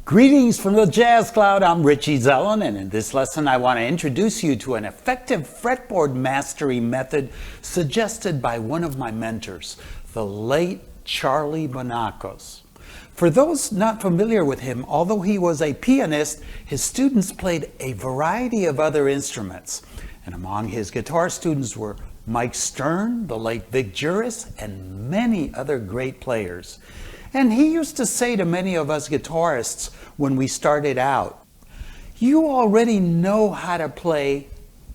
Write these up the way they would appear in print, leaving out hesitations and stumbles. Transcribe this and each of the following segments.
Greetings from the Jazz Cloud. I'm Richie Zellon, and in this lesson I want to introduce you to an effective fretboard mastery method suggested by one of my mentors, the late Charlie Banacos. For those not familiar with him, although he was a pianist, his students played a variety of other instruments. And among his guitar students were Mike Stern, the late Vic Juris, and many other great players. And he used to say to many of us guitarists when we started out, you already know how to play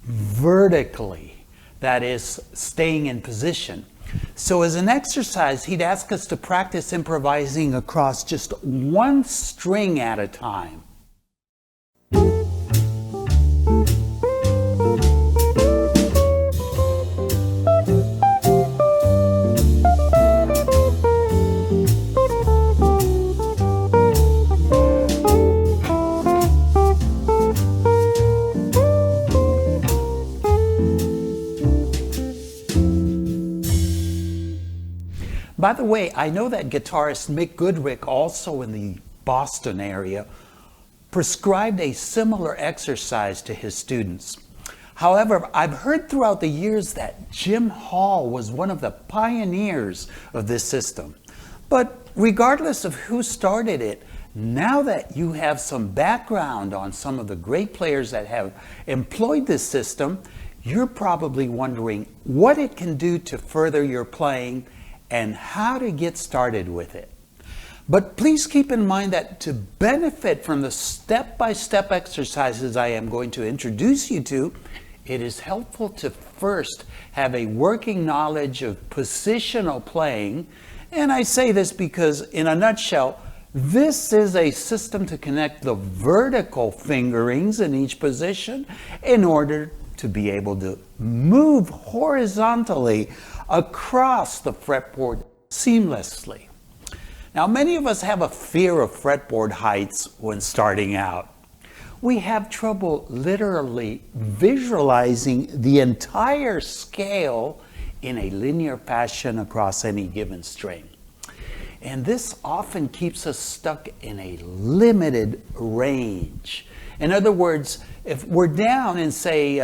vertically, that is, staying in position. So as an exercise, he'd ask us to practice improvising across just one string at a time. By the way, I know that guitarist Mick Goodrick, also in the Boston area, prescribed a similar exercise to his students. However, I've heard throughout the years that Jim Hall was one of the pioneers of this system. But regardless of who started it, now that you have some background on some of the great players that have employed this system, you're probably wondering what it can do to further your playing and how to get started with it. But please keep in mind that to benefit from the step-by-step exercises I am going to introduce you to, it is helpful to first have a working knowledge of positional playing. And I say this because, in a nutshell, this is a system to connect the vertical fingerings in each position in order to be able to move horizontally across the fretboard seamlessly. Now, many of us have a fear of fretboard heights when starting out. We have trouble literally visualizing the entire scale in a linear fashion across any given string. And this often keeps us stuck in a limited range. In other words, if we're down in, say,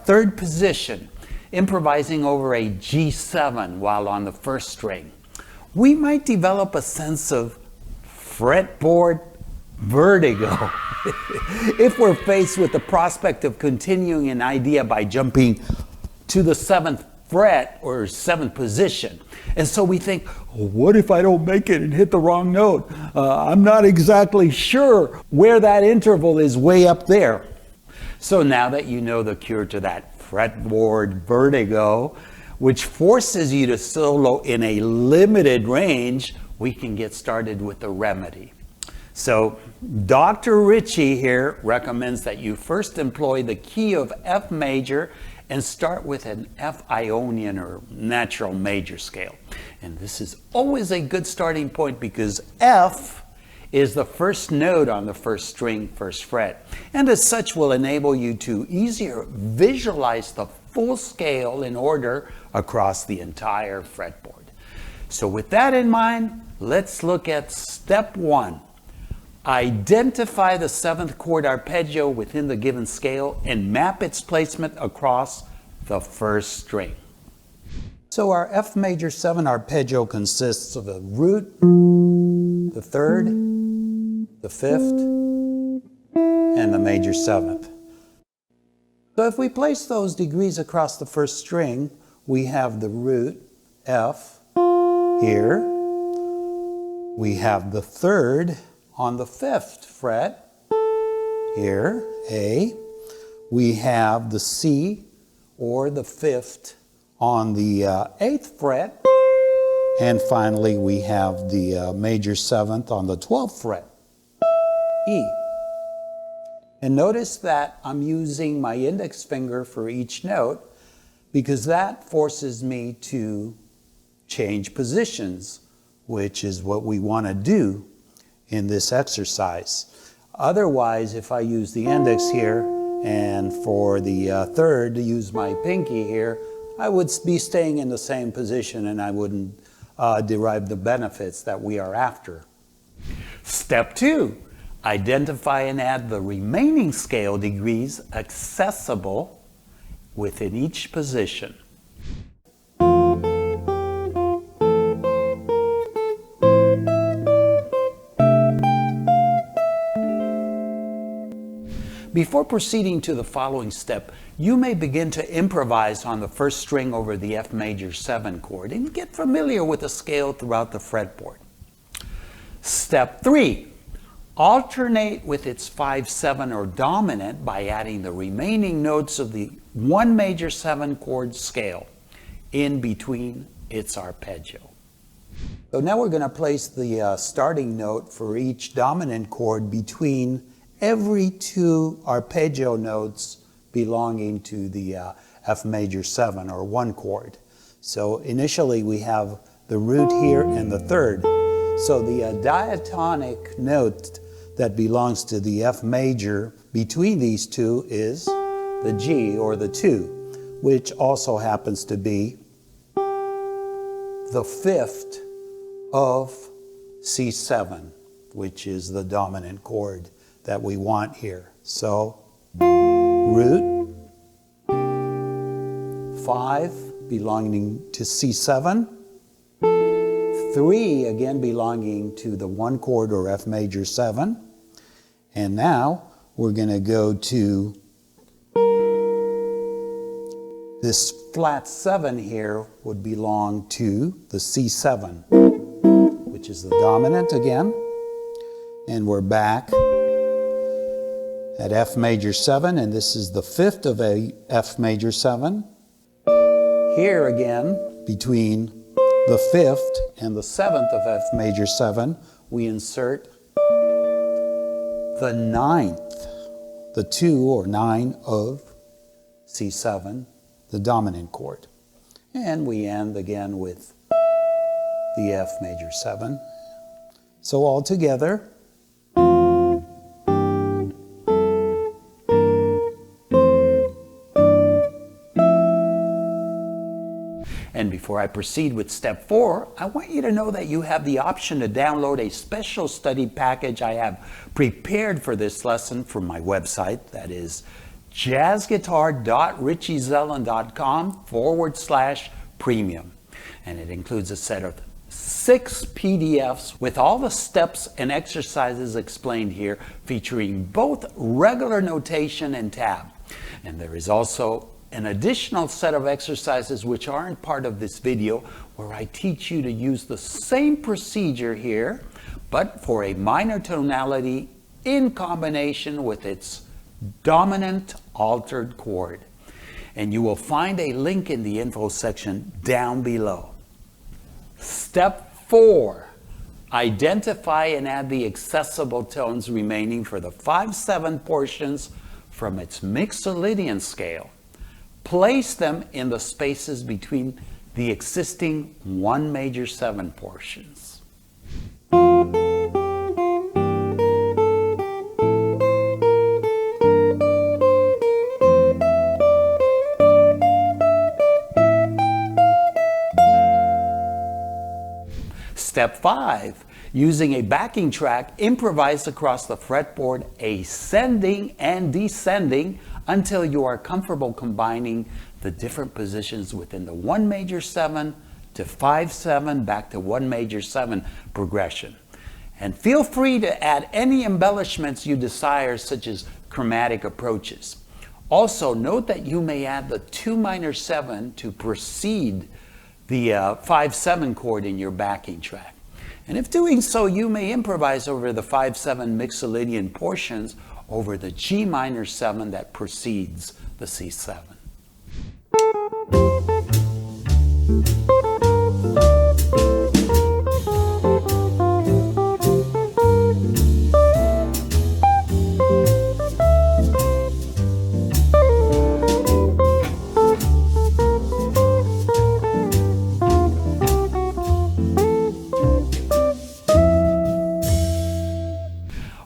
third position, improvising over a G7 while on the first string, we might develop a sense of fretboard vertigo if we're faced with the prospect of continuing an idea by jumping to the 7th fret or 7th position. And so we think, oh, what if I don't make it and hit the wrong note? I'm not exactly sure where that interval is way up there. So now that you know the cure to that fretboard vertigo, which forces you to solo in a limited range, we can get started with the remedy. So Dr. Richie here recommends that you first employ the key of F major and start with an F Ionian or natural major scale. And this is always a good starting point because F is the first note on the first string, first fret, and as such will enable you to easier visualize the full scale in order across the entire fretboard. So with that in mind, let's look at step 1. Identify the 7th chord arpeggio within the given scale and map its placement across the first string. So our F major 7 arpeggio consists of a root, the 3rd, the 5th, and the major 7th. So if we place those degrees across the first string, we have the root, F, here. We have the 3rd on the 5th fret, here, A. We have the C, or the 5th, on the 8th fret. And finally, we have the major 7th on the 12th fret, E. And notice that I'm using my index finger for each note because that forces me to change positions, which is what we want to do in this exercise. Otherwise, if I use the index here and for the 3rd to use my pinky here, I would be staying in the same position and I wouldn't derive the benefits that we are after. Step 2, Identify and add the remaining scale degrees accessible within each position. Before proceeding to the following step, you may begin to improvise on the first string over the F major 7 chord and get familiar with the scale throughout the fretboard. Step 3. Alternate with its 5/7 or dominant by adding the remaining notes of the 1 major 7 chord scale in between its arpeggio. So now we're going to place the starting note for each dominant chord between every 2 arpeggio notes belonging to the F major 7 or 1 chord. So initially we have the root here and the 3rd. So the diatonic note that belongs to the F major between these 2 is the G, or the 2, which also happens to be the 5th of C7, which is the dominant chord that we want here. So root, 5 belonging to C7, 3 again belonging to the 1 chord or F major 7, and now we're going to go to this flat 7 here would belong to the C7, which is the dominant again, and we're back at F major 7, and this is the 5th of a F major 7. Here again, between the 5th and the 7th of F major 7, we insert the 9th, the 2 or 9 of C7, the dominant chord. And we end again with the F major 7. So all together, and before I proceed with step 4, I want you to know that you have the option to download a special study package I have prepared for this lesson from my website. That is jazzguitar.richiezellon.com/premium. And it includes a set of 6 PDFs with all the steps and exercises explained here, featuring both regular notation and tab. And there is also an additional set of exercises which aren't part of this video, where I teach you to use the same procedure here, but for a minor tonality in combination with its dominant altered chord. And you will find a link in the info section down below. Step 4. Identify and add the accessible tones remaining for the 5/7 portions from its Mixolydian scale. Place them in the spaces between the existing 1 major 7 portions. Step 5. Using a backing track, improvise across the fretboard, ascending and descending until you are comfortable combining the different positions within the 1 major 7 to 5/7 back to 1 major 7 progression. And feel free to add any embellishments you desire, such as chromatic approaches. Also, note that you may add the 2 minor 7 to precede the 5/7 chord in your backing track. And if doing so, you may improvise over the 5/7 Mixolydian portions over the G minor 7 that precedes the C7.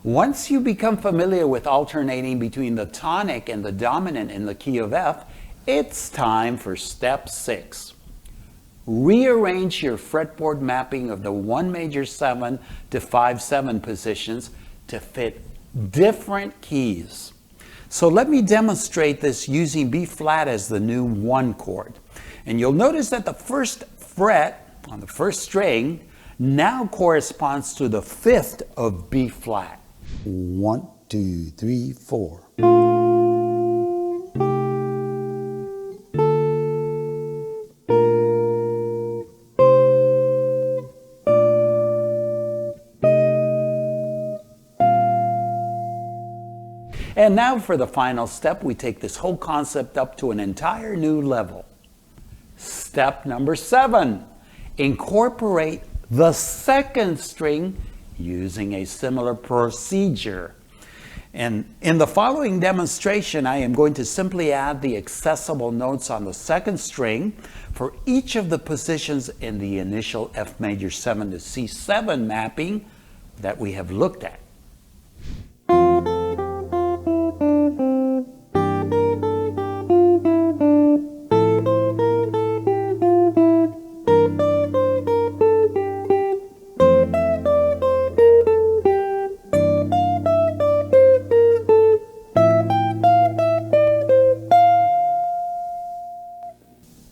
Once you become familiar with alternating between the tonic and the dominant in the key of F, it's time for step 6. Rearrange your fretboard mapping of the 1 major 7 to 5/7 positions to fit different keys. So let me demonstrate this using B flat as the new 1 chord. And you'll notice that the first fret on the first string now corresponds to the 5th of B flat. 1, 2, 3, 4. And now for the final step, we take this whole concept up to an entire new level. Step number 7, incorporate the 2nd string using a similar procedure. And in the following demonstration, I am going to simply add the accessible notes on the 2nd string for each of the positions in the initial F major 7 to C7 mapping that we have looked at.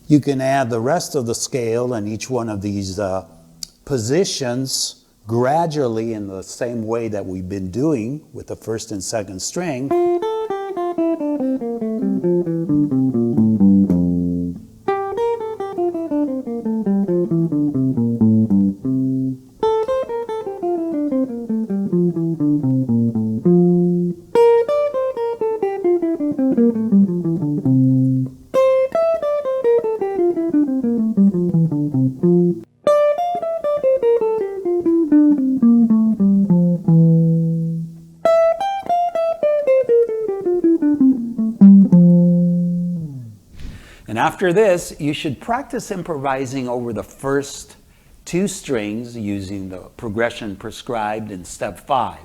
You can add the rest of the scale in each one of these positions gradually in the same way that we've been doing with the 1st and 2nd string. And after this, you should practice improvising over the first 2 strings using the progression prescribed in step 5.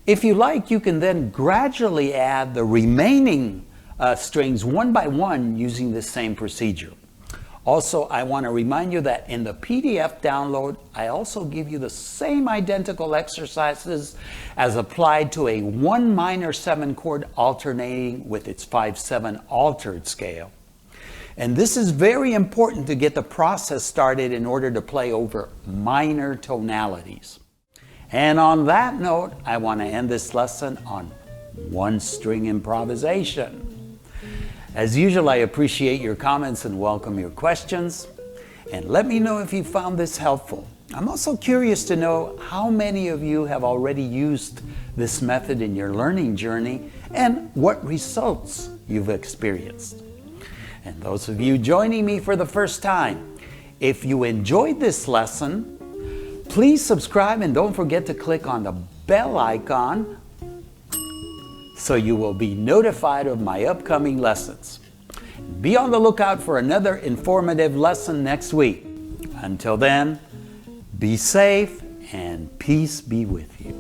If you like, you can then gradually add the remaining strings one by one using this same procedure. Also, I want to remind you that in the PDF download, I also give you the same identical exercises as applied to a 1 minor 7 chord alternating with its 5/7 altered scale. And this is very important to get the process started in order to play over minor tonalities. And on that note, I want to end this lesson on 1-string improvisation. As usual, I appreciate your comments and welcome your questions. And let me know if you found this helpful. I'm also curious to know how many of you have already used this method in your learning journey and what results you've experienced. And those of you joining me for the first time, if you enjoyed this lesson, please subscribe and don't forget to click on the bell icon so you will be notified of my upcoming lessons. Be on the lookout for another informative lesson next week. Until then, be safe and peace be with you.